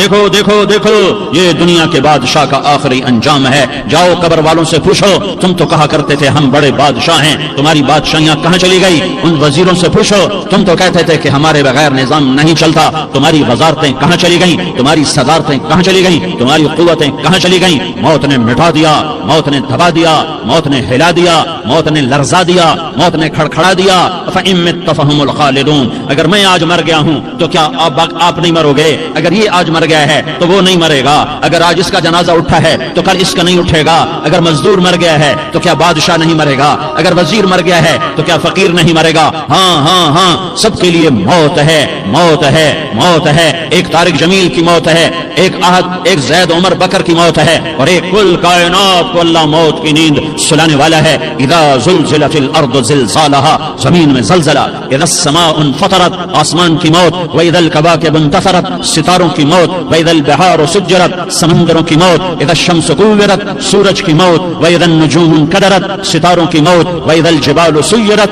دیکھو دیکھو دیکھو یہ دنیا کے بادشاہ کا آخری انجام ہے. جاؤ قبر والوں سے پوچھو, تم تو کہا کرتے تھے ہم بڑے بادشاہ ہیں, تمہاری بادشاہیاں کہاں چلی گئی؟ ان وزیروں سے پوچھو, تم تو کہتے تھے کہ ہمارے بغیر نظام نہیں چلتا, تمہاری وزارتیں کہاں چلی گئیں؟ تمہاری صدارتیں کہاں چلی گئیں؟ تمہاری قوتیں کہاں چلی گئیں؟ موت نے مٹا دیا, موت نے دبا دیا, موت نے ہلا دیا, موت نے لرزا دیا, موت نے کھڑکھڑا دیا. فَإِن مِتَّ فَهُمُ الْخَالِدُونَ. اگر میں آج مر گیا ہوں تو کیا آپ نہیں مرو گے؟ اگر یہ آج مر گیا ہے تو وہ نہیں مرے گا. اگر آج اس کا جنازہ اٹھا ہے تو کل اس کا نہیں اٹھے گا. اگر مزدور مر گیا ہے تو کیا بادشاہ نہیں مرے گا؟ اگر وزیر مر گیا ہے تو کیا فقیر نہیں مرے گا؟ ہاں ہاں ہاں, سب کے لیے موت ہے, موت ہے, موت ہے. ایک طارق جمیل کی موت ہے, ایک احد, ایک زید عمر بکر کی موت ہے, اور ایک کل کائنات کو اللہ موت کی نیند سلانے والا ہے. اذا زلزلت الارض زلزالها, زمین میں زلزلہ. اذا السماء انفطرت, آسمان کی موت. واذا الكواكب انتثرت, ستاروں کی موت. واذا البحار سجرت, سمندروں کی موت. اذا الشمس كورت, سورج کی موت. واذا النجوم انكدرت, ستاروں کی موت. واذا الجبال سيرت,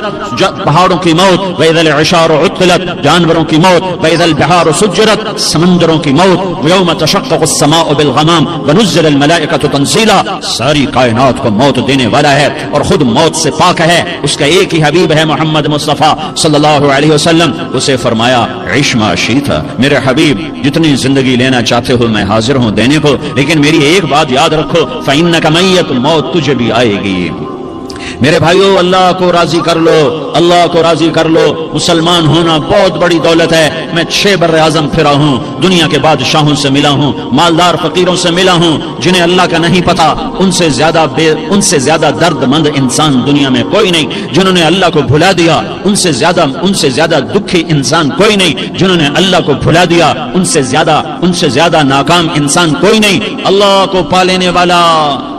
پہاڑوں کی موت. واذا العشار عطلت, جانوروں کی موت. واذا البحار سجرت, سمندروں کی موت. ويوم تشقق السماء بالغمام ونزل الملائكة تنزيلا. ساری کائنات کو موت دینے والا ہے اور خود موت سے پاک ہے. اس کا ایک ہی حبیب ہے محمد مصطفیٰ صلی اللہ علیہ وسلم. اسے فرمایا عش ما شئت, میرے حبیب جتنی زندگی لینا چاہتے ہو میں حاضر ہوں دینے کو, لیکن میری ایک بات یاد رکھو, فإنک میت, موت تجھے بھی آئے گی. میرے بھائیو, اللہ کو راضی کر لو, اللہ کو راضی کر لو. مسلمان ہونا بہت بڑی دولت ہے. میں 6 بر اعظم پھرا ہوں, دنیا کے بادشاہوں سے ملا ہوں, مالدار فقیروں سے ملا ہوں, جنہیں اللہ کا نہیں پتا. ان سے زیادہ درد مند انسان دنیا میں کوئی نہیں جنہوں نے اللہ کو بھلا دیا. ان سے زیادہ دکھی انسان کوئی نہیں جنہوں نے اللہ کو بھلا دیا. ان سے زیادہ ناکام انسان کوئی نہیں. اللہ کو پا لینے والا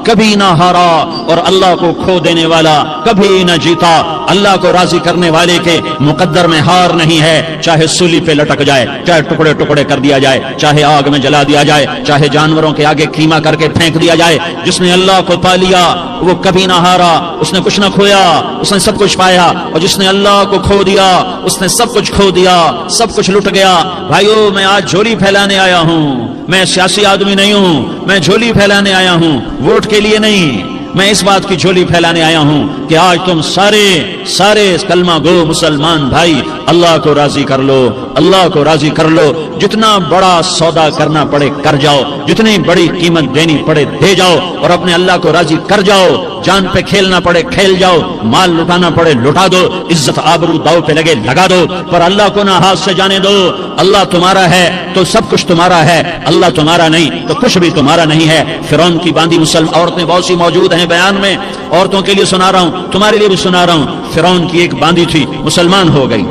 کبھی نہ ہارا اور اللہ کو کھو دینے والا کبھی نہ جیتا. اللہ کو راضی کرنے والے کے مقدر میں ہار نہیں ہے. چاہے سولی پہ لٹک جائے, چاہے ٹکڑے ٹکڑے کر دیا جائے, چاہے آگ میں جلا دیا جائے, چاہے جانوروں کے آگے قیمہ کر کے پھینک دیا جائے. جس نے اللہ کو پا لیا وہ کبھی نہ ہارا, اس نے کچھ نہ کھویا, اس نے سب کچھ پایا. اور جس نے اللہ کو کھو دیا اس نے سب کچھ کھو دیا, سب کچھ لٹ گیا. بھائیو, میں آج جھولی پھیلانے آیا ہوں. میں سیاسی آدمی نہیں ہوں, میں جھولی پھیلانے آیا ہوں, ووٹ کے لیے نہیں. میں اس بات کی جھولی پھیلانے آیا ہوں کہ آج تم سارے کلمہ گو مسلمان بھائی اللہ کو راضی کر لو, اللہ کو راضی کر لو. جتنا بڑا سودا کرنا پڑے کر جاؤ, جتنی بڑی قیمت دینی پڑے دے جاؤ, اور اپنے اللہ کو راضی کر جاؤ. جان پہ کھیلنا پڑے کھیل جاؤ, مال لٹانا پڑے لٹا دو, عزت آبرو داؤ پہ لگے لگا دو, پر اللہ کو نہ ہاتھ سے جانے دو. اللہ تمہارا ہے تو سب کچھ تمہارا ہے, اللہ تمہارا نہیں تو کچھ بھی تمہارا نہیں ہے. فرعون کی باندھی مسلم عورتیں بہت سی موجود ہیں بیان میں, عورتوں کے لیے سنا رہا ہوں, تمہارے لیے بھی سنا رہا ہوں. فرعون کی ایک باندھی تھی, مسلمان ہو گئی.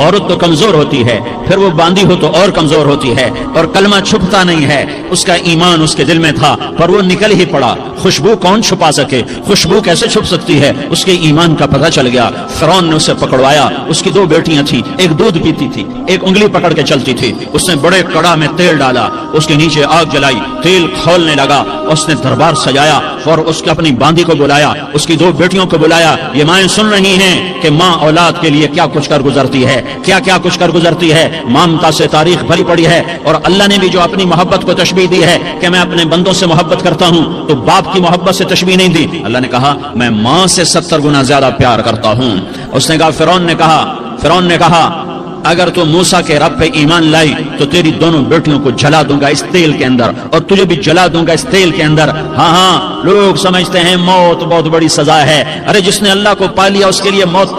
عورت تو کمزور ہوتی ہے, پھر وہ باندھی ہو تو اور کمزور ہوتی ہے, اور کلمہ چھپتا نہیں ہے. اس کا ایمان اس کے دل میں تھا پر وہ نکل ہی پڑا. خوشبو کون چھپا سکے, خوشبو کیسے چھپ سکتی ہے؟ اس کے ایمان کا پتہ چل گیا. فرعون نے اسے پکڑوایا. اس کی 2 بیٹیاں تھیں, ایک دودھ پیتی تھی, ایک انگلی پکڑ کے چلتی تھی. اس نے بڑے کڑا میں تیل ڈالا, اس کے نیچے آگ جلائی, تیل کھولنے لگا. اس نے دربار سجایا اور اس کے اپنی باندھی کو بلایا, اس کی 2 بیٹیوں کو بلایا. یہ مائیں سن رہی ہیں کہ ماں اولاد کے لیے کیا کچھ کر گزرتی ہے, کیا کچھ کر گزرتی ہے. مامتا سے تاریخ بھری پڑی ہے. اور اللہ نے بھی جو اپنی محبت کو تشبیہ دی ہے کہ میں اپنے بندوں سے محبت کرتا ہوں, تو باپ کی محبت سے تشبیہ نہیں دی. اللہ نے کہا میں ماں سے 70 گنا زیادہ پیار کرتا ہوں. اس نے کہا, فرعون نے کہا اگر تو موسیٰ کے رب پہ ایمان لائی تو تیری دونوں بیٹیوں کو جلا دوں گا اس تیل کے اندر, اور تجھے بھی جلا دوں گا اس تیل کے اندر. ہاں, لوگ سمجھتے ہیں موت بہت بڑی سزا ہے. ارے جس نے اللہ کو پا لیا اس کے لیے موت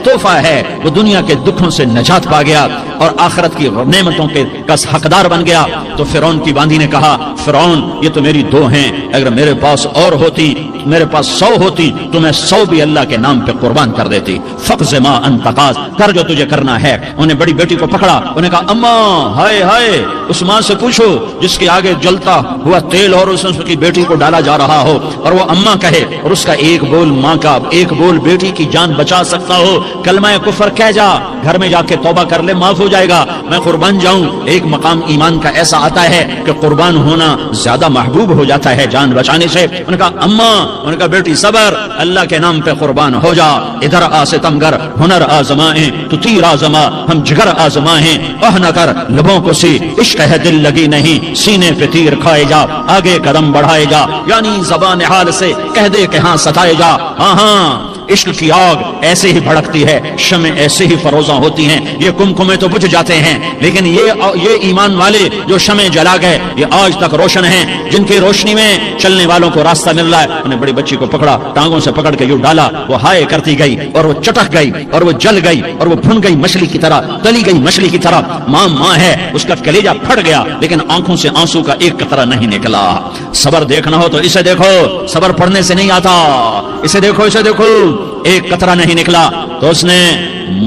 تحفہ ہے. وہ دنیا کے دکھوں سے نجات پا گیا اور آخرت کی نعمتوں کے حقدار بن گیا. تو فرعون کی باندھی نے کہا, فرعون یہ تو میری 2 ہیں, اگر میرے پاس اور ہوتی, میرے پاس 100 ہوتی تو میں 100 بھی اللہ کے نام پہ قربان کر دیتی. فقض ما انت قاض, کر جو تجھے کرنا ہے. انہیں بڑی بیٹی کو پکڑا, انہیں کہا اماں ہائے ہائے, اس ماں سے پوچھو جس کے آگے جلتا ہوا تیل اور اس کی بیٹی کو ڈالا جا رہا ہو, اور وہ اماں کہے, اور اس کا ایک بول ماں کا, ایک بول بیٹی کی جان بچا سکتا ہو, کلمہ کفر کہہ جا، گھر میں جا کے توبہ کر لے، معاف ہو جائے گا، میں قربان جاؤں۔ ایک مقام ایمان کا ایسا آتا ہے کہ قربان ہونا زیادہ محبوب ہو جاتا ہے جان بچانے سے۔ ان کا اماں، ان کا بیٹی صبر، اللہ کے نام پہ قربان ہو جا، ادھر آ ستمگر ہنر آزمائیں تو تیر آزما، ہم جگر آزمائیں نہ کر لبوں کو سی، عشق ہے دل لگی نہیں، سینے پہ تیر کھائے جا، آگے قدم بڑھائے جا، یعنی زبان حال سے کہہ دے کہ ہاں ستائے جا۔ ہاں ہاں عشق کی آگ ایسے ہی بھڑکتی ہے، شمع ایسے ہی فروزاں ہوتی ہیں، یہ کمکمے تو بجھ جاتے ہیں، لیکن یہ ایمان والے جو شمع جلا گئے یہ آج تک روشن ہیں، جن کی روشنی میں چلنے والوں کو راستہ مل رہا ہے۔ انہوں نے بڑی بچی کو پکڑا، ٹانگوں سے پکڑ کے یوں ڈالا، وہ ہائے کرتی گئی اور وہ چٹک گئی اور وہ جل گئی اور وہ بھن گئی مچھلی کی طرح، تلی گئی مچھلی کی طرح۔ ماں ہے، اس کا کلیجہ پھٹ گیا لیکن آنکھوں سے آنسو کا ایک قطرہ نہیں نکلا۔ صبر دیکھنا ہو تو اسے دیکھو، صبر پڑھنے سے نہیں آتا، اسے دیکھو، اسے دیکھو، ایک قطرہ نہیں نکلا تو اس نے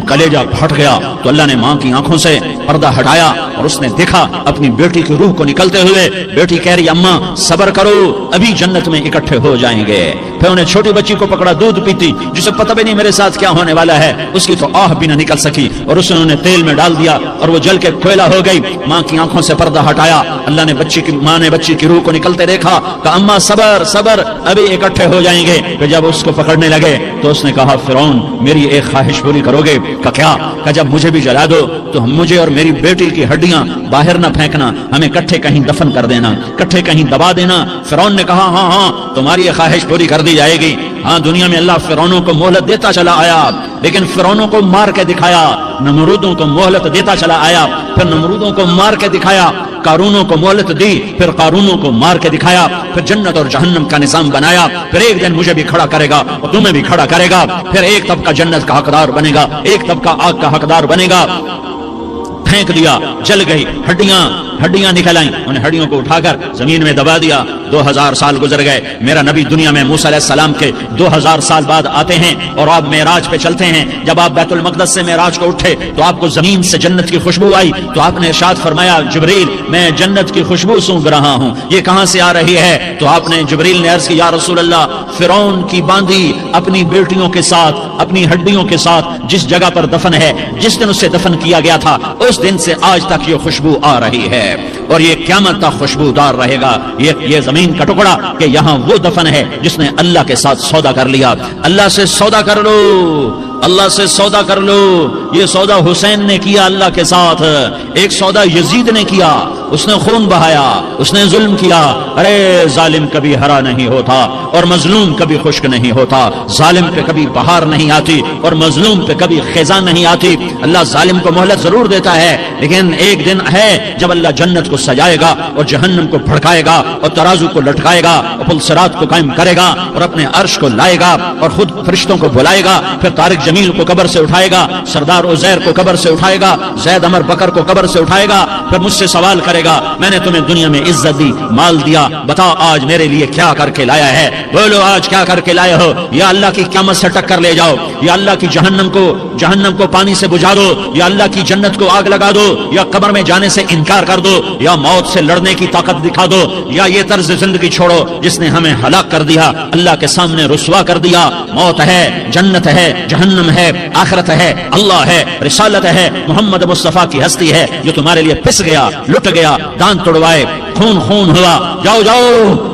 کلیجہ پھٹ گیا، تو اللہ نے ماں کی آنکھوں سے پردہ ہٹایا اور اس نے دیکھا اپنی بیٹی کی روح کو نکلتے ہوئے۔ بیٹی کہہ رہی اماں صبر کرو، ابھی جنت میں اکٹھے ہو جائیں گے۔ پھر انہیں چھوٹی بچی کو پکڑا، دودھ پیتی، جسے پتہ بھی نہیں میرے ساتھ کیا ہونے والا ہے، اس کی تو آہ بھی نہ نکل سکی، اور اسے انہوں نے تیل میں ڈال دیا اور وہ جل کے کوئلہ ہو گئی۔ ماں کی آنکھوں سے پردہ ہٹایا، اللہ نے ماں نے بچی کی روح کو نکلتے دیکھا، کہا اماں صبر صبر، ابھی اکٹھے ہو جائیں گے۔ پھر جب اس کو پکڑنے لگے تو اس نے کہا فرعون میری ایک خواہش پوری کرو گے؟ کہا کیا؟ کہا جب مجھے بھی جلا دو تو مجھے اور میری بیٹی کی ہڈیاں باہر نہ پھینکنا، ہمیں کٹھے کہیں دفن کر دینا، کٹھے کہیں دبا دینا۔ فرعون نے کہا ہاں ہاں تمہاری یہ خواہش پوری کر دی جائے گی۔ ہاں دنیا میں اللہ فرعونوں کو مہلت دیتا چلا آیا، لیکن فرعونوں کو مار کے دکھایا، نمرودوں کو مہلت دیتا چلا آیا، پھر نمرودوں کو مار کے دکھایا، قارونوں کو مہلت دی، پھر قارونوں کو مار کے دکھایا، پھر جنت اور جہنم کا نظام بنایا۔ پھر ایک دن مجھے بھی کھڑا کرے گا اور تمہیں بھی کھڑا کرے گا، پھر ایک طبقہ جنت کا حقدار بنے گا، ایک طبقہ آگ کا حقدار بنے گا۔ پھینک دیا، جل گئی، ہڈیاں نکل آئیں، انہیں ہڈیوں کو اٹھا کر زمین میں دبا دیا۔ 2000 سال گزر گئے، میرا نبی دنیا میں موسیٰ علیہ السلام کے 2000 سال بعد آتے ہیں اور آپ معراج پہ چلتے ہیں۔ جب آپ بیت المقدس سے معراج کو اٹھے تو آپ کو زمین سے جنت کی خوشبو آئی، تو آپ نے ارشاد فرمایا جبریل میں جنت کی خوشبو سونگ رہا ہوں، یہ کہاں سے آ رہی ہے؟ تو آپ نے جبریل نے عرض کی یا رسول اللہ فرعون کی باندھی اپنی بیٹیوں کے ساتھ، اپنی ہڈیوں کے ساتھ جس جگہ پر دفن ہے، جس دن اسے دفن کیا گیا تھا اس دن سے آج تک یہ خوشبو آ رہی ہے اور یہ قیامت تک خوشبودار رہے گا۔ یہ زمین کا ٹکڑا کہ یہاں وہ دفن ہے جس نے اللہ کے ساتھ سودا کر لیا۔ اللہ سے سودا کر لو، اللہ سے سودا کر لو۔ یہ سودا حسین نے کیا اللہ کے ساتھ، ایک سودا یزید نے کیا، اس نے خون بہایا، اس نے ظلم کیا۔ ارے ظالم کبھی ہرا نہیں ہوتا اور مظلوم کبھی خشک نہیں ہوتا، ظالم پہ کبھی بہار نہیں آتی اور مظلوم پہ کبھی خزاں نہیں آتی۔ اللہ ظالم کو مہلت ضرور دیتا ہے، لیکن ایک دن ہے جب اللہ جنت کو سجائے گا اور جہنم کو بھڑکائے گا اور ترازو کو لٹکائے گا اور پل صراط کو قائم کرے گا اور اپنے عرش کو لائے گا اور خود فرشتوں کو بلائے گا، پھر طارق جمیل کو قبر سے اٹھائے گا، سردار عزیر کو قبر سے اٹھائے گا، زید عمر بکر کو قبر سے اٹھائے گا، پھر مجھ سے سوال کرے گا میں نے تمہیں دنیا میں عزت دی، مال دیا، بتا آج میرے لیے کیا کر کے لایا ہے؟ بولو آج کیا کر کے لائے ہو؟ یا اللہ کی قیامت سے ٹکر لے جاؤ، یا اللہ کی جہنم کو پانی سے بجھا دو، یا اللہ کی جنت کو آگ لگا دو، یا قبر میں جانے سے انکار کر دو، یا موت سے لڑنے کی طاقت دکھا دو، یا یہ طرز زندگی چھوڑو جس نے ہمیں ہلاک کر دیا، اللہ کے سامنے رسوا کر دیا۔ موت ہے، جنت ہے، جہنم ہے، آخرت ہے، اللہ ہے، رسالت ہے، محمد مصطفیٰ کی ہستی ہے جو تمہارے لیے پس گیا، لٹ گیا، دان توڑوائے، خون ہوا۔ جاؤ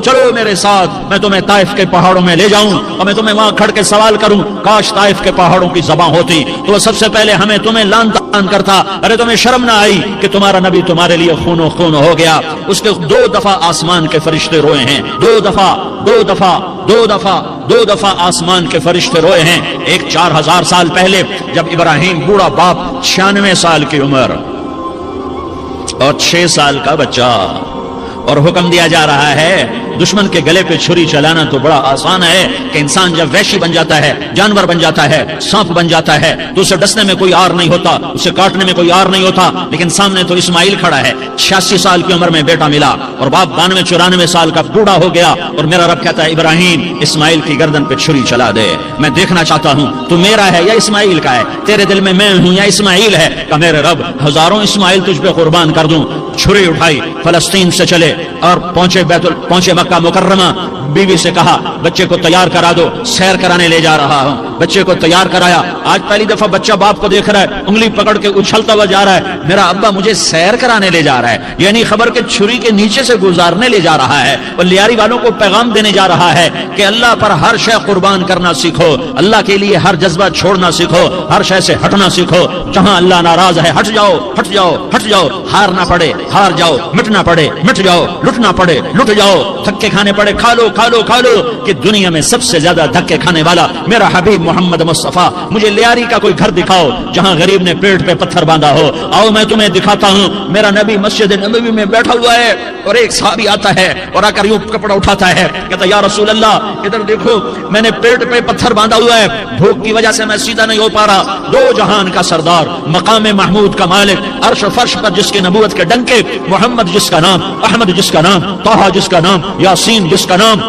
چلو میرے ساتھ، میں تمہیں طائف کے پہاڑوں میں لے جاؤں اور میں تمہیں وہاں کھڑ کے سوال کروں، کاش طائف کے پہاڑوں کی زبان ہوتی تو وہ سب سے پہلے ہمیں تمہیں لان تان کرتا۔ ارے تمہیں شرم نہ آئی کہ تمہارا نبی تمہارے لیے خون ہو گیا؟ اس کے 2 دفعہ آسمان کے فرشتے روئے ہیں، 2 دفعہ آسمان کے فرشتے روئے ہیں۔ ایک 4000 سال پہلے جب ابراہیم بوڑھا باپ 96 سال کی عمر اور 6 سال کا بچہ، اور حکم دیا جا رہا ہے دشمن کے گلے پہ چھری چلانا تو بڑا آسان ہے کہ انسان جب وحشی بن جاتا ہے، جانور بن جاتا ہے، سانپ بن جاتا ہے تو اسے ڈسنے میں کوئی آر نہیں ہوتا، اسے کاٹنے میں کوئی آر نہیں ہوتا، لیکن سامنے تو اسماعیل کھڑا ہے، 86 سال کی عمر میں بیٹا ملا اور باپ 92-94 سال کا بوڑھا ہو گیا، اور میرا رب کہتا ہے ابراہیم اسماعیل کی گردن پہ چھری چلا دے، میں دیکھنا چاہتا ہوں تو میرا ہے یا اسماعیل کا ہے، تیرے دل میں میں ہوں یا اسماعیل ہے؟ کہ میرے رب ہزاروں اسماعیل تجھ پہ قربان کر دوں۔ چھری اٹھائی، فلسطین سے چلے اور پہنچے مکہ مکرمہ، बीवी से कहा बच्चे को तैयार करा दो, सैर कराने ले जा रहा हूं। बच्चे को तैयार कराया। आज पहली दफा बच्चा बाप को देख रहा है, उंगली पकड़ के उछलता हुआ जा रहा है, मेरा अब्बा मुझे सैर कराने ले जा रहा है, यानी खबर के छुरी के नीचे से गुजारने ले जा रहा है। और लियारी वालों को पैगाम देने जा रहा है कि अल्लाह पर हर शय कुर्बान करना सीखो, अल्लाह के लिए हर जज्बा छोड़ना सीखो, हर शय से हटना सीखो। जहां अल्लाह नाराज है हट जाओ, हट जाओ, हट जाओ। हारना पड़े हार जाओ, मिटना पड़े मिट जाओ, लुटना पड़े लुट जाओ, धक्के खाने पड़े खा लो खा लो खा लो। कि दुनिया में सबसे ज्यादा धक्के खाने वाला मेरा हबीब मोहम्मद मुस्तफा। मुझे लियारी का कोई घर दिखाओ जहां गरीब ने पेट पे पत्थर बांधा हो। आओ मैं तुम्हें दिखाता हूं। मेरा नबी मस्जिद नबवी में बैठा हुआ है और एक सहाबी आता है और आकर यूं कपड़ा उठाता है, कहता या रसूल अल्लाह इधर देखो, मैंने पेट पे पत्थर बांधा हुआ है, भूख की वजह से मैं सीधा नहीं हो पा रहा। दो जहान का सरदार, मकाम महमूद का मालिक, अर्श फर्श पर जिसके नबूवत के डंके, मोहम्मद जिसका नाम, अहमद जिसका नाम, ताहा जिसका नाम, यासीन जिसका नाम,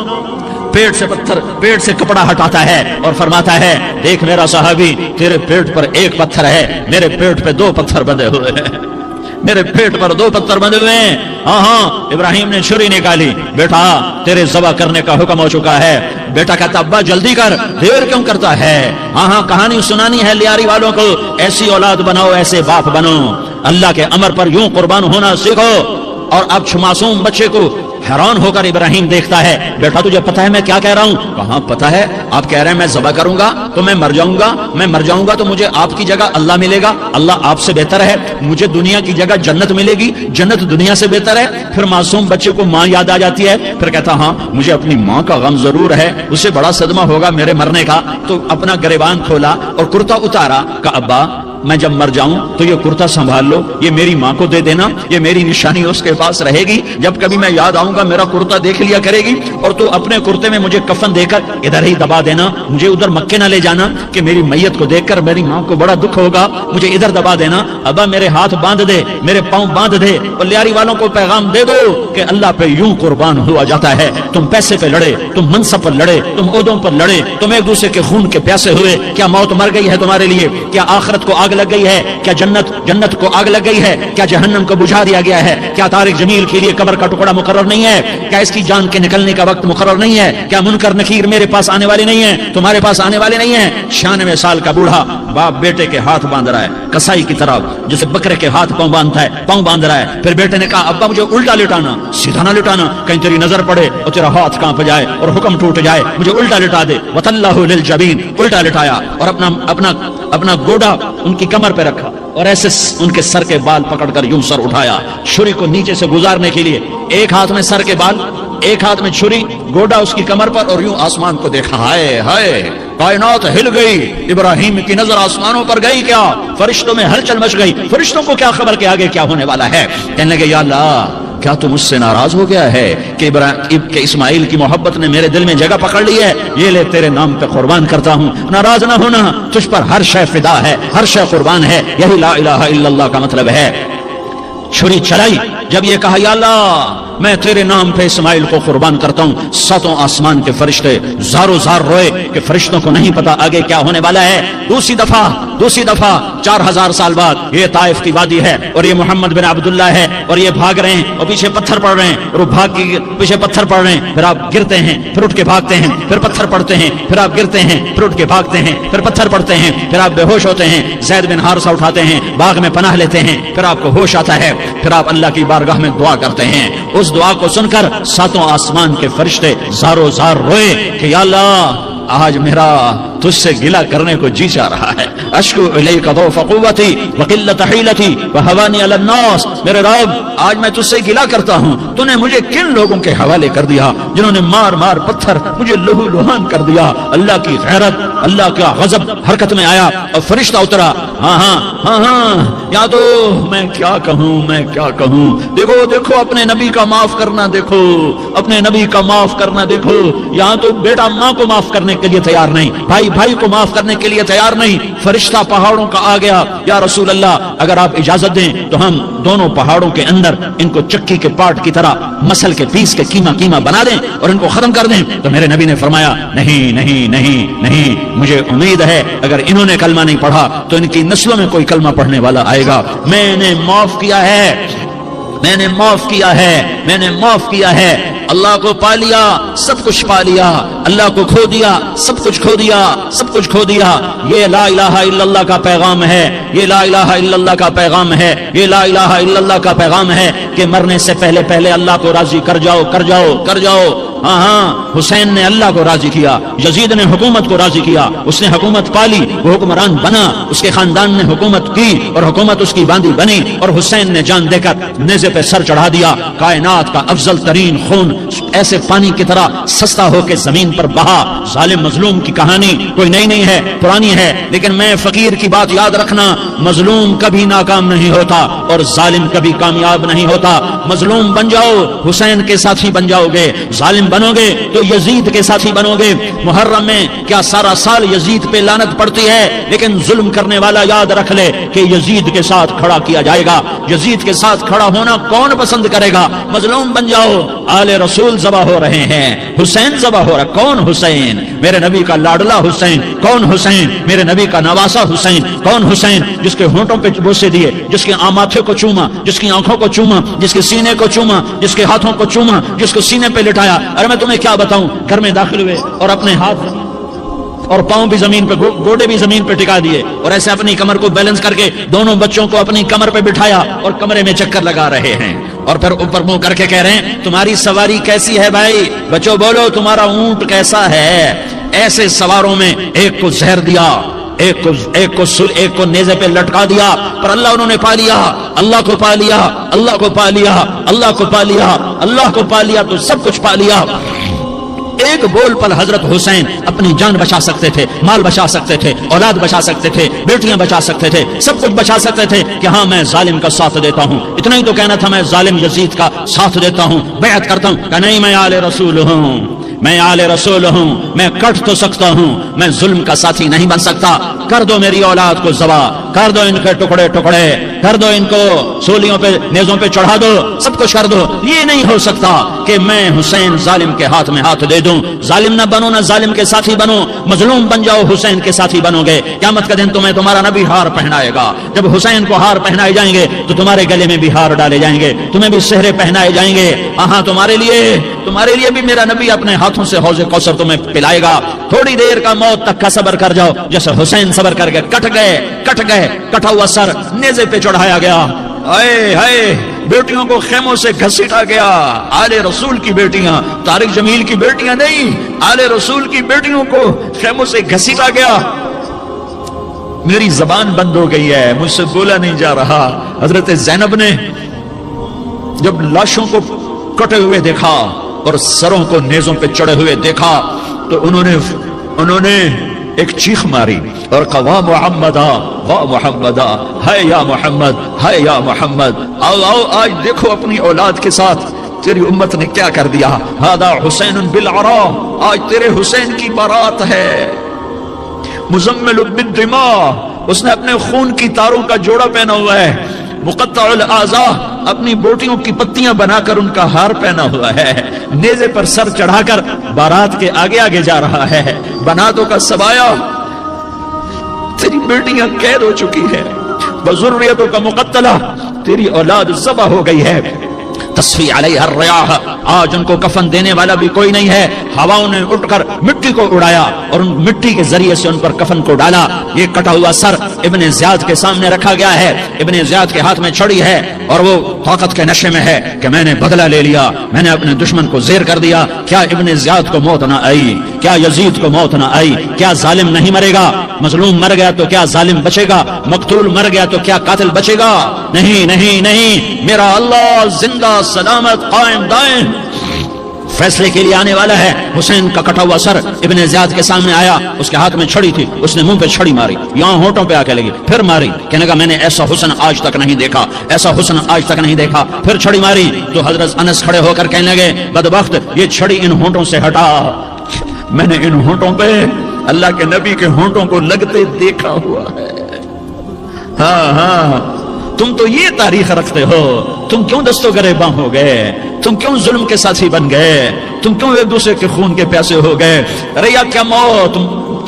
पेट से पत्थर, पेट से कपड़ा हटाता है और फरमाता है देख मेरा सहाबी, तेरे पेट पर एक पत्थर है, मेरे पेट पे दो पत्थर बंधे हुए हैं, मेरे पेट पर दो पत्थर बंधे हुए हैं। हाँ हाँ, इब्राहिम ने छुरी निकाली, बेटा तेरे ज़बह करने का हुक्म हो चुका है। बेटा कहता अब्बा जल्दी कर, देर क्यों करता है। हाँ हाँ, कहानी सुनानी है लियारी वालों को, ऐसी औलाद बनाओ, ऐसे बाप बनो, अल्लाह के अमर पर यूं कुर्बान होना सीखो। और अब मासूम बच्चे को हैरान होकर इब्राहिम देखता है, बेटा तुझे पता है मैं क्या कह रहा हूं। कहां पता है, आप कह रहे हैं मैं ज़बह करूंगा तो मैं मर जाऊंगा, मैं मर जाऊंगा तो मुझे आपकी जगह अल्लाह मिलेगा, अल्लाह आपसे बेहतर है, मुझे दुनिया की जगह जन्नत मिलेगी, जन्नत दुनिया से बेहतर है। फिर मासूम बच्चे को माँ याद आ जाती है, फिर कहता हाँ मुझे अपनी माँ का गम जरूर है, उसे बड़ा सदमा होगा मेरे मरने का। तो अपना गिरबान खोला और कुर्ता उतारा, कहा अब्बा मैं जब मर जाऊं तो ये कुर्ता संभाल लो, ये मेरी माँ को दे देना, ये मेरी निशानी उसके पास रहेगी, जब कभी मैं याद आऊंगा मेरा कुर्ता देख लिया करेगी। और तू अपने कुर्ते में मुझे कफन देकर इधर ही दबा देना, मुझे उधर मक्के ना ले जाना कि मेरी मैयत को देखकर मेरी माँ को बड़ा दुख होगा, मुझे इधर दबा देना। अब्बा मेरे हाथ बांध दे, मेरे पांव बांध दे, और लियारी वालों को पैगाम दे दो कि अल्लाह पे यूं कुर्बान हुआ जाता है। तुम पैसे पे लड़े, तुम मनसब पर लड़े, तुम ओहदों पर लड़े, तुम एक दूसरे के खून के प्यासे हुए, क्या मौत मर गई है तुम्हारे लिए, क्या आखिरत को आग लग गई है, क्या जन्नत को आग लग गई है, क्या जहन्नम को बुझा दिया गया है, क्या तारिक जमील के लिए कब्र का टुकड़ा मुकर्रर नहीं है, क्या इसकी जान के निकलने का वक्त मुकर्रर नहीं है, क्या मुनकर नकीर मेरे पास आने वाले नहीं है, तुम्हारे पास आने वाले नहीं है। 96 साल का बूढ़ा बाप बेटे के हाथ बांध रहा है कसाई की तरह, जैसे बकरे के हाथ पांव बांधता है, पांव बांध रहा है। फिर बेटे ने कहा अब्बा मुझे उल्टा लिटाना, सीधा ना लिटाना, कहीं तेरी नजर पड़े और तेरा हाथ कांप जाए और हुक्म टूट जाए, मुझे उल्टा लिटा दे। वतल्लाहु लिल जबीन, उल्टा लिटाया और अपना गोडा उनकी कमर पे रखा और ऐसे उनके सर के बाल पकड़कर यूं सर उठाया, छुरी को नीचे से गुजारने के लिए। एक हाथ में सर के बाल, एक हाथ में छुरी, गोडा उसकी कमर पर, और यूं आसमान को देखा। हाय हाय, कायनात हिल गई, इब्राहिम की नजर आसमानों पर गई, क्या फरिश्तों में हलचल मच गई। फरिश्तों को क्या खबर के आगे क्या होने वाला है। कहने लगे या अल्लाह क्या तुम मुझसे नाराज हो गया है कि इस्माइल की मोहब्बत ने मेरे दिल में जगह पकड़ ली है, ये ले तेरे नाम पे कुर्बान करता हूं। नाराज ना होना, तुझ पर हर शय फिदा है, हर शय कुर्बान है, यही ला इलाहा इल्लल्लाह का मतलब है। छुरी चलाई, जब ये कहा या अल्लाह मैं तेरे नाम पे इस्माइल को कुर्बान करता हूं, सातों आसमान के फरिश्ते ज़ारो ज़ार रोए कि फरिश्तों को नहीं पता आगे क्या होने वाला है। दूसरी दफा 4000 साल बाद ये ताइफ की वादी है और ये मोहम्मद बिन अब्दुल्ला है और ये भाग रहे हैं और पीछे पत्थर पड़ रहे हैं और भाग के पीछे पत्थर पड़ रहे हैं। फिर आप गिरते हैं, फिर उठ के भागते हैं, फिर पत्थर पड़ते हैं, फिर आप गिरते हैं, फिर उठ के भागते हैं, फिर पत्थर पड़ते हैं, फिर आप बेहोश होते हैं, ज़ैद बिन हारिसा उठाते हैं, बाग में पनाह लेते हैं, फिर आपको होश आता है, फिर आप अल्लाह की बारगाह में दुआ करते हैं। उस दुआ को सुनकर सातों आसमान के फरिश्ते ज़ारो ज़ार रोए कि या अल्लाह आज मेरा तुझसे गिला करने को जी चाह रहा है। अश्कु इलैका ज़ौफ़ क़ुव्वती व क़िल्लत हीलती व हवानी अला अन्नास, मेरे रब आज मैं तुझसे गिला करता हूँ, तूने मुझे किन लोगों के हवाले कर दिया जिन्होंने मार मार पत्थर मुझे लहू लुहान कर दिया। अल्लाह की गैरत, अल्लाह का गजब हरकत में आया और फरिश्ता उतरा। हाँ या तो मैं क्या कहूँ, देखो अपने नबी का माफ करना, देखो अपने नबी का माफ करना, देखो यहाँ तो बेटा माँ को माफ करने के लिए तैयार नहीं, भाई को माफ करने के लिए तैयार नहीं। फरिश्ता पहाड़ों का आ गया, या रसूल अल्लाह अगर आप इजाजत दें तो हम दोनों पहाड़ों के अंदर इनको चक्की के पाट की तरह मसल के पीस के कीमा बना दें और इनको खत्म कर दें। तो मेरे नबी ने फरमाया नहीं, मुझे उम्मीद है अगर इन्होंने कलमा नहीं पढ़ा तो इनकी नस्लों में कोई कलमा पढ़ने वाला आएगा। मैंने माफ किया है اللہ کو پا لیا سب کچھ پا لیا، اللہ کو کھو دیا سب کچھ کھو دیا، سب کچھ کھو دیا۔ یہ لا الہ الا اللہ کا پیغام ہے، یہ لا الہ الا اللہ کا پیغام ہے، یہ لا الہ الا اللہ کا پیغام ہے کہ مرنے سے پہلے پہلے اللہ کو راضی کر جاؤ کر جاؤ کر جاؤ۔ ہاں حسین نے اللہ کو راضی کیا، یزید نے حکومت کو راضی کیا، اس نے حکومت پالی، وہ حکمران بنا، اس کے خاندان نے حکومت کی اور حکومت اس کی باندھی بنی، اور حسین نے جان دے کر نیزے پہ سر چڑھا دیا۔ کائنات کا افضل ترین خون ایسے پانی کی طرح سستا ہو کے زمین پر بہا۔ ظالم مظلوم کی کہانی کوئی نئی نہیں ہے، پرانی ہے، لیکن میں فقیر کی بات یاد رکھنا، مظلوم کبھی ناکام نہیں ہوتا اور ظالم کبھی کامیاب نہیں ہوتا۔ مظلوم بن جاؤ حسین کے ساتھی بن جاؤ گے، ظالم بنو گے تو یزید کے ساتھی بنو گے۔ محرم میں کیا سارا سال یزید پہ لعنت پڑتی ہے، لیکن ظلم کرنے والا یاد رکھ لے کہ یزید کے ساتھ کھڑا کیا جائے گا۔ یزید کے ساتھ کھڑا ہونا کون پسند کرے گا؟ مظلوم بن جاؤ۔ آل رسول ذبح ہو رہے ہیں، حسین ذبح ہو رہا۔ کون حسین؟ میرے نبی کا لاڈلا حسین۔ کون حسین؟ میرے نبی کا نواسا حسین۔ کون حسین؟ جس کے ہونٹوں پہ بوسے دیے، جس کے ماتھے کو چوما، جس کی آنکھوں کو چوما، جس کے سینے کو چوما، جس کے ہاتھوں کو چوما، جس کو سینے پہ لٹایا۔ ارے میں تمہیں کیا بتاؤں، گھر میں داخل ہوئے اور اپنے ہاتھ اور پاؤں بھی زمین پہ، گوڑے بھی زمین پہ ٹکا دیے، اور ایسے اپنی کمر کو بیلنس کر کے دونوں بچوں کو اپنی کمر پہ بٹھایا اور کمرے میں چکر لگا رہے ہیں، اور پھر اوپر منہ کر کے کہہ رہے ہیں تمہاری سواری کیسی ہے بھائی؟ بچوں بولو تمہارا اونٹ کیسا ہے؟ ایسے سواروں میں ایک کو زہر دیا، ایک کو نیزے پہ لٹکا دیا، پر اللہ انہوں نے پا لیا، اللہ کو پا لیا، اللہ کو پا لیا، اللہ کو پا لیا، اللہ کو پا لیا تو سب کچھ پا لیا۔ ایک بول پر حضرت حسین اپنی جان بچا سکتے تھے، مال بچا سکتے تھے، اولاد بچا سکتے تھے، بیٹیاں بچا سکتے تھے، سب کچھ بچا سکتے تھے کہ ہاں میں ظالم کا ساتھ دیتا ہوں۔ اتنا ہی تو کہنا تھا میں ظالم یزید کا ساتھ دیتا ہوں، بیعت کرتا ہوں کہ نہیں میں آل رسول ہوں، میں آل رسول ہوں، میں کٹ تو سکتا ہوں، میں ظلم کا ساتھی نہیں بن سکتا۔ کر دو میری اولاد کو ذبح، کر دو ان کے ٹکڑے ٹکڑے، کر دو ان کو سولیوں پہ نیزوں پہ چڑھا دو، سب کچھ کر دو۔ یہ نہیں ہو سکتا کہ میں حسین ظالم کے ہاتھ میں ہاتھ دے دوں۔ ظالم نہ بنو، نہ ظالم کے ساتھی بنو، مظلوم بن جاؤ، حسین کے ساتھی بنو گے۔ قیامت کا دن تمہیں تمہارا نبی ہار پہنائے گا۔ جب حسین کو ہار پہنائے جائیں گے تو تمہارے گلے میں بھی ہار ڈالے جائیں گے، تمہیں بھی سہرے پہنائے جائیں گے۔ ہاں تمہارے لیے بھی میرا نبی اپنے ہاتھوں سے حوض کوثر تمہیں پلائے گا۔ تھوڑی دیر کا موت تک کا صبر کر جاؤ، جیسے حسین صبر کر کے کٹ گئے، کٹا ہوا سر نیزے پہ چڑھایا گیا۔ اے ہائے، بیٹیوں کو خیموں سے گھسیٹا گیا۔ آل رسول کی بیٹیاں، طارق جمیل کی بیٹیاں نہیں، آل رسول کی بیٹیوں کو خیموں سے گھسیٹا گیا۔ میری زبان بند ہو گئی ہے، مجھ سے بولا نہیں جا رہا۔ حضرت زینب نے جب لاشوں کو کٹے ہوئے دیکھا اور سروں کو نیزوں پہ چڑھے ہوئے دیکھا تو انہوں نے ایک چیخ ماری اور کہا واہ محمدا، واہ محمدا، ہے یا محمد، ہے یا محمد۔ آؤ آج دیکھو اپنی اولاد کے ساتھ تیری امت نے کیا کر دیا۔ ہذا حسین بالعراء، آج تیرے حسین کی بارات ہے۔ مزمل بالدماء، اس نے اپنے خون کی تاروں کا جوڑا پہنا ہوا ہے۔ مقطع الاعضاء، اپنی بوٹیوں کی پتیاں بنا کر ان کا ہار پہنا ہوا ہے۔ نیزے پر سر چڑھا کر بارات کے آگے آگے جا رہا ہے۔ بناتوں کا سبایا، تیری بیٹیاں قید ہو چکی ہے۔ بذریتوں کا مقتلہ، تیری اولاد ذبح ہو گئی ہے۔ تصفی علیہ الریاح، آج ان کو کفن دینے والا بھی کوئی نہیں ہے۔ ہواؤں نے اٹھ کر مٹی کو اڑایا اور ان مٹی کے ذریعے سے ان پر کفن کو ڈالا۔ یہ کٹا ہوا سر ابن زیاد کے سامنے رکھا گیا ہے۔ ابن زیاد کے ہاتھ میں چھڑی ہے اور وہ طاقت کے نشے میں ہے کہ میں نے بدلہ لے لیا، میں نے اپنے دشمن کو زیر کر دیا۔ کیا ابن زیاد کو موت نہ آئی؟ کیا یزید کو موت نہ آئی؟ کیا ظالم نہیں مرے گا؟ مظلوم مر گیا تو کیا ظالم بچے گا؟ مقتول مر گیا تو کیا قاتل بچے گا؟ نہیں نہیں نہیں، میرا اللہ زندہ سلامت قائم دائم فیصلے کے لیے آنے والا ہے۔ حسین کا کٹا ہوا سر ابن زیاد کے سامنے آیا، اس کے ہاتھ میں چھڑی تھی، اس نے منہ پہ چھڑی ماری، یہاں ہونٹوں پہ آ کے لگی، پھر ماری، کہنے لگا میں نے ایسا حسن آج تک نہیں دیکھا، ایسا حسن آج تک نہیں دیکھا، پھر چھڑی ماری تو حضرت انس کھڑے ہو کر کہنے لگے بدبخت، یہ چھڑی ان ہونٹوں سے ہٹا، میں نے ان ہونٹوں پہ اللہ کے نبی کے ہونٹوں کو لگتے دیکھا ہوا ہے۔ ہاں تم تو یہ تاریخ رکھتے ہو، تم کیوں دستوں گریباں ہو گئے؟ تم کیوں ظلم کے ساتھی بن گئے؟ تم کیوں ایک دوسرے کے خون کے پیاسے ہو گئے؟ ارے یا کیا موت،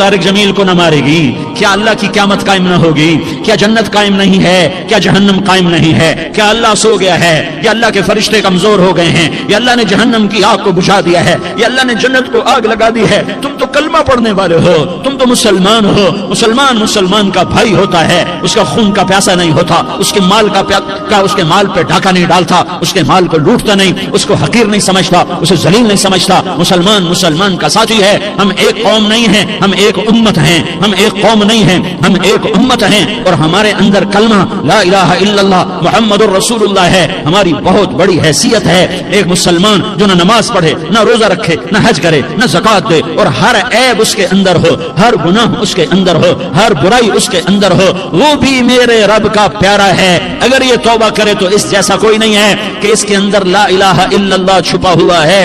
तारिक जमील को न मारेगी? क्या अल्लाह की क़यामत कायम न होगी? क्या जन्नत कायम नहीं है? क्या जहन्नम कायम नहीं है? क्या अल्लाह सो गया है? या अल्लाह के फरिश्ते कमजोर हो गए हैं? या अल्लाह ने जहन्नम की आग को बुझा दिया है? या अल्लाह ने जन्नत को आग लगा दी है? तुम तो कलमा पढ़ने वाले हो, तुम तो मुसलमान हो। मुसलमान का भाई होता है, उसका खून का प्यासा नहीं होता, उसके माल पे ढाका नहीं डालता, उसके माल को लूटता नहीं, उसको हकीर नहीं समझता, उसे जलील नहीं समझता। मुसलमान का साथी है। हम एक कौम नहीं है, हम एक उम्मत हैं। हम एक कौम नहीं है, हम एक उम्मत हैं। और हमारे अंदर कलमा ला इलाहा इल्लल्लाह मुहम्मदुर रसूलुल्लाह है। हमारी बहुत बड़ी हैसियत है। एक मुसलमान जो न नमाज पढ़े, न रोजा रखे, न हज करे, न ज़कात दे, और हर ऐब उसके अंदर हो, हर गुनाह उसके अंदर हो, हर बुराई उसके अंदर हो, वो भी मेरे रब का प्यारा है। अगर ये तौबा करे तो इस जैसा कोई नहीं है कि इसके अंदर ला इलाहा इल्लल्लाह छुपा हुआ है।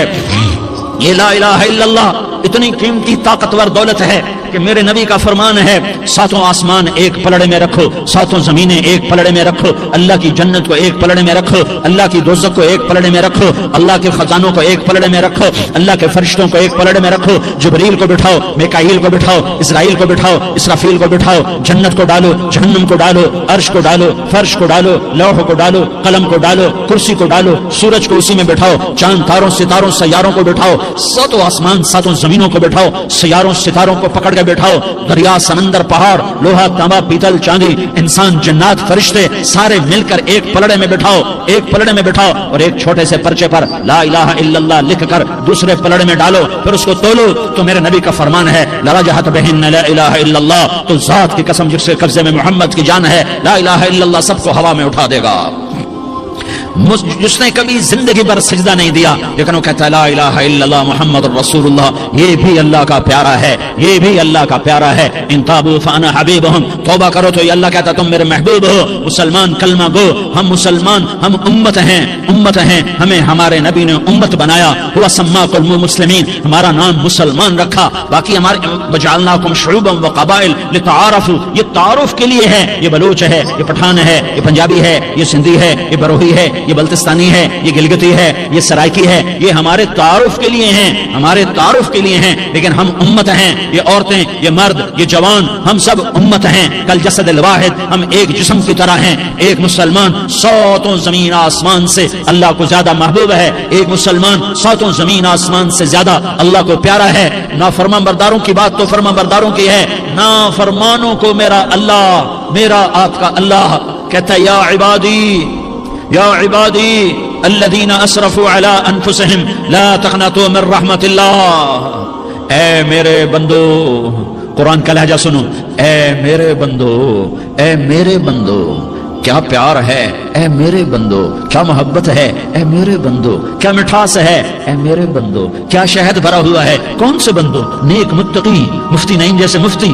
ये ला इलाहा इल्लल्लाह इतनी कीमती ताकतवर दौलत है कि मेरे नबी का फरमान है, सातों आसमान एक पलड़े में रखो, सातों जमीनें एक पलड़े में रखो, अल्लाह की जन्नत को एक पलड़े में रखो, अल्लाह की दोज़ख को एक पलड़े में रखो, अल्लाह के खजानों को एक पलड़े में रखो, अल्लाह के फरिश्तों को एक पलड़े में रखो। जिब्रील को बिठाओ, मिकाईल को बिठाओ, इस्राईल को बिठाओ, इसराफील को बिठाओ, जन्नत को डालो, जहन्नम को डालो, अर्श को डालो, फर्श को डालो, लौह को डालो, कलम को डालो, कुर्सी को डालो, सूरज को उसी में बिठाओ, चांद तारों सितारों सैयारों को बिठाओ, सातों आसमान सातों जमीनों को बिठाओ, सैयारों सितारों को पकड़ के बिठाओ, दरिया समंदर पहाड़ लोहा तांबा पीतल चांदी इंसान जन्नात फरिश्ते सारे मिलकर एक पलड़े में बिठाओ, एक पलड़े में बिठाओ, और एक छोटे से पर्चे पर ला इलाहा इल्लल्लाह लिखकर दूसरे पलड़े में डालो, फिर उसको तोलो। तो मेरे नबी का फरमान है, ला जहत बिहिन ला इलाहा इल्लल्लाह, तो जात की कसम जिसके कब्जे में मोहम्मद की जान है, ला इलाहा इल्लल्लाह सबको हवा में उठा देगा। जिसने कभी जिंदगी भर सजदा नहीं दिया लेकिन वो कहता है ला इलाहा इल्लल्लाह मुहम्मदुर रसूलुल्लाह, ये भी अल्लाह का प्यारा है, ये भी अल्लाह का प्यारा है। इन ताबू फाना हबीबुहुम, तौबा करो तो ये अल्लाह कहता तुम मेरे महबूब हो। मुसलमान कलमा गो, हम मुसलमान, हम उम्मत हैं, उम्मत हैं। हमें हमारे नबी ने उम्मत बनाया, हुआ सम्माकुल मुस्लिमीन, हमारा नाम मुसलमान रखा। बाकी हमारे वजअलनाकुम शुअबन व क़बाइल लितआरफू, ये तारुफ के लिए है। ये बलूच है, ये पठान है, ये पंजाबी है, ये सिंधी है, ये बरोही है, ये बल्तिस्तानी है, ये गिलगिती है, ये सराइकी है। ये हमारे तारुफ के लिए हैं, हमारे तारुफ के लिए हैं। लेकिन हम उम्मत हैं, ये औरतें, ये मर्द, ये जवान, हम सब उम्मत हैं। कल जसदल वाहिद, हम एक जिस्म की तरह हैं। एक मुसलमान सातों जमीन आसमान से अल्लाह को ज्यादा महबूब है। एक मुसलमान सातों जमीन आसमान से ज्यादा अल्लाह को प्यारा है। नाफरमान बरदारों की बात तो फरमा बरदारों की है, नाफरमानों को मेरा अल्लाह, मेरा आपका अल्लाह कहता है या इबादी या इबादी अल्लज़ीना असरफू अला अनफुसिहिम ला तक़नतू मिन रहमतिल्लाह। ऐ मेरे बंदो, कुरान का लहजा सुनो, ऐ मेरे बंदो, ऐ मेरे बंदो, क्या प्यार है, ऐ मेरे बंदो, क्या मोहब्बत है, ऐ मेरे बंदो, क्या मिठास है, ऐ मेरे बंदो, क्या शहद भरा हुआ है। कौन से बंदो? नेक मुत्तकी, मुफ्ती नईम जैसे मुफ्ती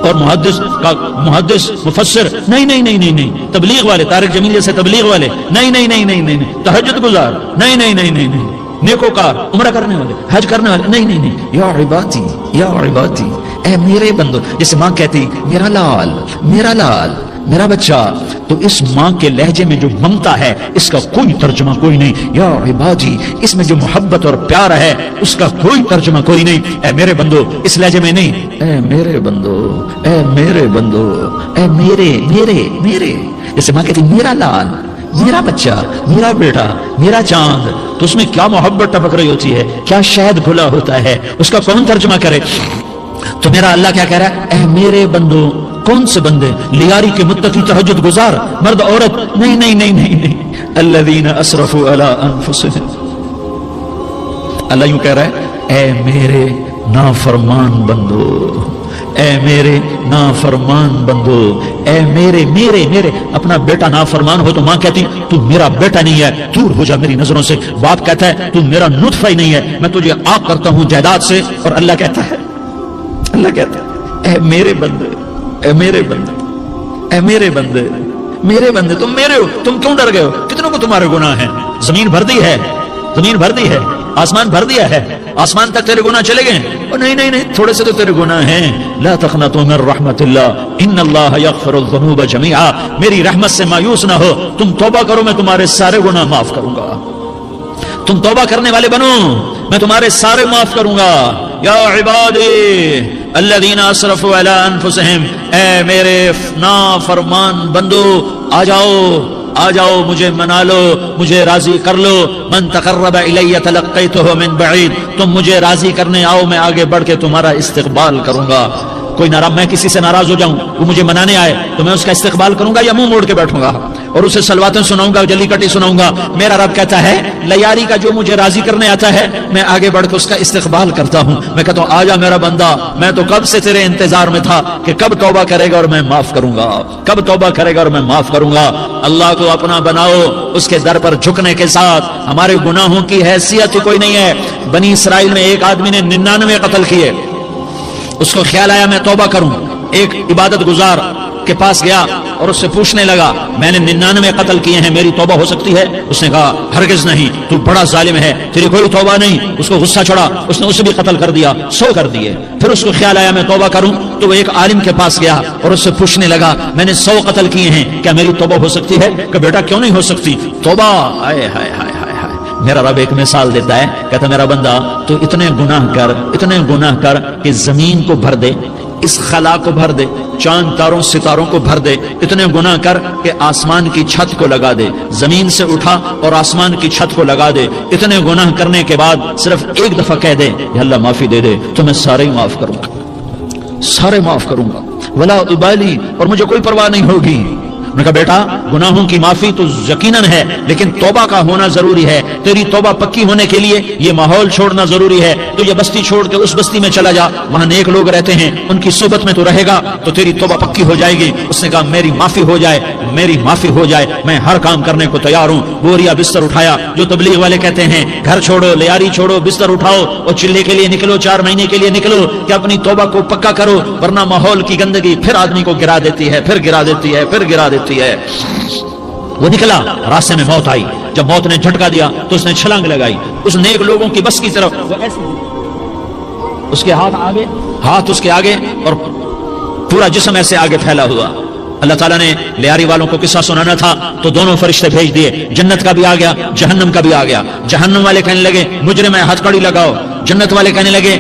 और मुहद्दिस मुफस्सिर, नहीं नहीं नहीं नहीं नहीं, तबलीग वाले, तारिक जमील जैसे तबलीग वाले, नहीं नहीं नहीं नहीं नहीं, तहज्जुद गुजार, नहीं नहीं नहीं नहीं नहीं, नेकोकार, उम्रा करने वाले, हज करने वाले, नहीं नहीं नहीं। या इबादी, या इबादी, ऐ मेरे बंदो। जैसे माँ कहती मेरा लाल, मेरा लाल, मेरा बच्चा, तो इस माँ के लहजे में जो ममता है इसका कोई तर्जुमा कोई नहीं। या इबादी, इसमें जो मोहब्बत और प्यार है उसका कोई तर्जुमा कोई नहीं। ऐ मेरे बंदो, इस लहजे में नहीं, ऐ मेरे बंदो, ऐ मेरे बंदो, ऐ मेरे मेरे मेरे। जैसे माँ कहती मेरा लाल, मेरा बच्चा, मेरा बेटा, मेरा चांद, तो उसमें क्या मोहब्बत टपक रही होती है, क्या शहद घुला होता है, उसका कौन तर्जुमा करे। तो मेरा अल्लाह क्या कह रहा है, ऐ मेरे बंदो। कौन से बंदे? लियारी के मुत्तकी, तहज्जुद गुजार, मर्द औरत, नहीं नहीं नहीं नहीं नहीं, अल्लज़ीना असरफू अला अनफुसिहिम। अल्लाह यूं कह रहा है, ऐ मेरे नाफरमान बंदो, ऐ मेरे नाफरमान बंदो, ऐ मेरे मेरे मेरे। अपना बेटा नाफरमान हो तो माँ कहती तू मेरा बेटा नहीं है, दूर हो जा मेरी नजरों से। बाप कहता है तू मेरा नुत्फा ही नहीं है, मैं तुझे आग करता हूं जायदाद से। और अल्लाह कहता है, अल्लाह कहता है, ऐ मेरे बंदे, ऐ मेरे बंदे, ऐ मेरे बंदे, मेरे बंदे, तुम मेरे हो, तुम क्यों डर गए हो? कितनों को तुम्हारे गुनाह हैं? जमीन भर दी है, जमीन भर दी है, आसमान भर दिया है, आसमान तक तेरे गुनाह चले गए। और नहीं नहीं नहीं, थोड़े से तो तेरे गुनाह हैं। ला तक़नतू मिन रहमतिल्लाह इन्नल्लाह यग़फ़िरुज़ ज़ुनूब जमीआ, मेरी रहमत से मायूस ना हो, तुम तौबा करो, मैं तुम्हारे सारे गुनाह माफ करूंगा। तुम तौबा करने वाले बनो, मैं तुम्हारे सारे माफ करूंगा। या इबादी अल्लज़ीना असरफू अला अनफुसिहिम, ए मेरे नाफरमान बंदो, आ जाओ मुझे मना लो, मुझे राजी कर लो। मन तक़र्रब इलैया तलक़्क़ैतुहु मिन बईद, तुम मुझे राजी करने आओ, मैं आगे बढ़ के तुम्हारा इस्तक़बाल करूंगा। कोई नाराज, मैं किसी से नाराज हो जाऊं, वो मुझे मनाने आए तो मैं उसका इस्तक़बाल करूंगा या मुंह मोड़ के बैठूंगा और उसे सलवातें सुनाऊंगा, जली कटी सुनाऊंगा। मेरा रब कहता है लयारी का जो मुझे राजी करने आता है, मैं आगे बढ़ के उसका इस्तक़बाल करता हूं। मैं कहता हूं आजा मेरा बंदा, मैं तो कब से तेरे इंतजार में था कि कब तौबा करेगा और मैं माफ करूंगा, कब तौबा करेगा और मैं माफ करूंगा। अल्लाह को अपना बनाओ, उसके दर पर झुकने के साथ। हमारे गुनाहों की हैसियत कोई नहीं है। बनी इसराइल में एक आदमी ने 99 कत्ल किए, उसको ख्याल आया मैं तौबा करूं। एक इबादत गुजार के पास गया और उससे पूछने लगा मैंने 99 कत्ल किए हैं, मेरी तौबा हो सकती है? उसने कहा हरगिज नहीं, तू बड़ा जालिम है, तेरी कोई तौबा नहीं। उसको गुस्सा चढ़ा, उसने उसे भी कत्ल कर दिया, 100 कर दिए। फिर उसको ख्याल आया मैं तौबा करूं, तो वो एक आलिम के पास गया और उससे पूछने लगा मैंने 100 कत्ल किए हैं, क्या मेरी तौबा हो सकती है? कि बेटा क्यों नहीं हो सकती तौबा? हाय हाय हाय हाय। मेरा रब एक मिसाल देता है, कहता मेरा बंदा तो इतने गुनाह कर कि जमीन को भर दे, इस खला को भर दे, चांद तारों सितारों को भर दे। इतने गुनाह कर कि आसमान की छत को लगा दे, जमीन से उठा और आसमान की छत को लगा दे। इतने गुनाह करने के बाद सिर्फ एक दफा कह दे अल्लाह माफी दे दे, तो मैं सारे ही माफ करूंगा, सारे माफ करूंगा, वला उबाली, और मुझे कोई परवाह नहीं होगी। उन्होंने कहा बेटा गुनाहों की माफी तो यकीनन है, लेकिन तौबा का होना जरूरी है। तेरी तौबा पक्की होने के लिए ये माहौल छोड़ना जरूरी है। तो ये बस्ती छोड़ के उस बस्ती में चला जा, वहां नेक लोग रहते हैं, उनकी सोबत में तो रहेगा तो तेरी तौबा पक्की हो जाएगी। उसने कहा मेरी माफी हो जाए, मेरी माफी हो जाए, मैं हर काम करने को तैयार हूं। बोरिया बिस्तर उठाया, जो तबलीग वाले कहते हैं घर छोड़ो, लियारी छोड़ो, बिस्तर उठाओ और चिल्ले के लिए निकलो, 4 महीने के लिए निकलो कि अपनी तौबा को पक्का करो, वरना माहौल की गंदगी फिर आदमी को गिरा देती है, फिर गिरा देती है, फिर गिरा देती है। वो निकला, रास्ते में मौत आई। जब मौत ने झटका दिया तो उसने छलांग लगाई उस नेक लोगों की बस की तरफ। वो ऐसे उसके हाथ उसके आगे और पूरा जिस्म ऐसे आगे फैला हुआ। अल्लाह ताला ने लियारी वालों को किस्सा सुनाना था तो दोनों फरिश्ते भेज दिए, जन्नत का भी आ गया, जहन्नम का भी आ गया। जहन्नम वाले कहने लगे मुजरिम है, हथकड़ी लगाओ। जन्नत वाले कहने लगे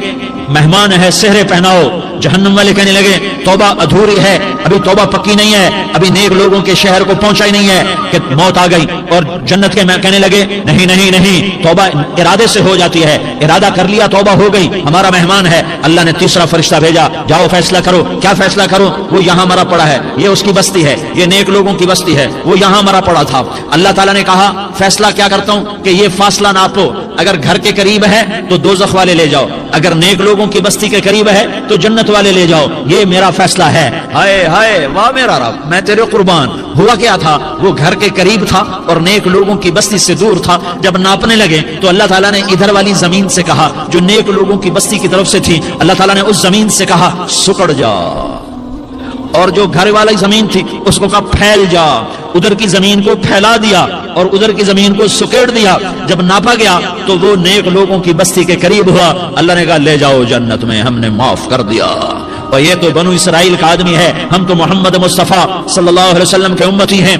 मेहमान है, सेहरे पहनाओ। जहन्नम वाले कहने लगे तौबा अधूरी है, अभी तौबा पक्की नहीं है, अभी नेक लोगों के शहर को पहुंचा ही नहीं है कि मौत आ गई। और जन्नत के कहने लगे नहीं नहीं नहीं, तौबा इरादे से हो जाती है, इरादा कर लिया तौबा हो गई, हमारा मेहमान है। अल्लाह ने तीसरा फरिश्ता भेजा, जाओ फैसला करो। क्या फैसला करो? वो यहां मरा पड़ा है, ये उसकी बस्ती है, ये नेक लोगों की बस्ती है, वो यहां मरा पड़ा था। अल्लाह ताला ने कहा फैसला क्या करता हूं कि ये फासला नापो, अगर घर के करीब है तो दोज़ख वाले ले जाओ, अगर नेक लोगों की बस्ती के करीब है तो जन्नत वाले ले जाओ, ये मेरा फैसला है। हाय हाय वाह मेरा रब, मैं तेरे कुर्बान। हुआ क्या था? वो घर के करीब था और नेक लोगों की बस्ती से दूर था। जब नापने लगे तो अल्लाह ताला ने इधर वाली जमीन से कहा जो नेक लोगों की बस्ती की तरफ से थी, अल्लाह ताला ने उस जमीन से कहा सुकड़ जा, और जो घर वाली जमीन थी उसको कहा फैल जा। उधर की जमीन को फैला दिया और उधर की जमीन को सुकेड़ दिया। जब नापा गया तो वो नेक लोगों की बस्ती के करीब हुआ। अल्लाह ने कहा ले जाओ जन्नत में, हमने माफ कर दिया। और ये तो बनु इसराइल का आदमी है, हम तो मोहम्मद मुस्तफा सल्लल्लाहु अलैहि वसल्लम के उम्मती हैं।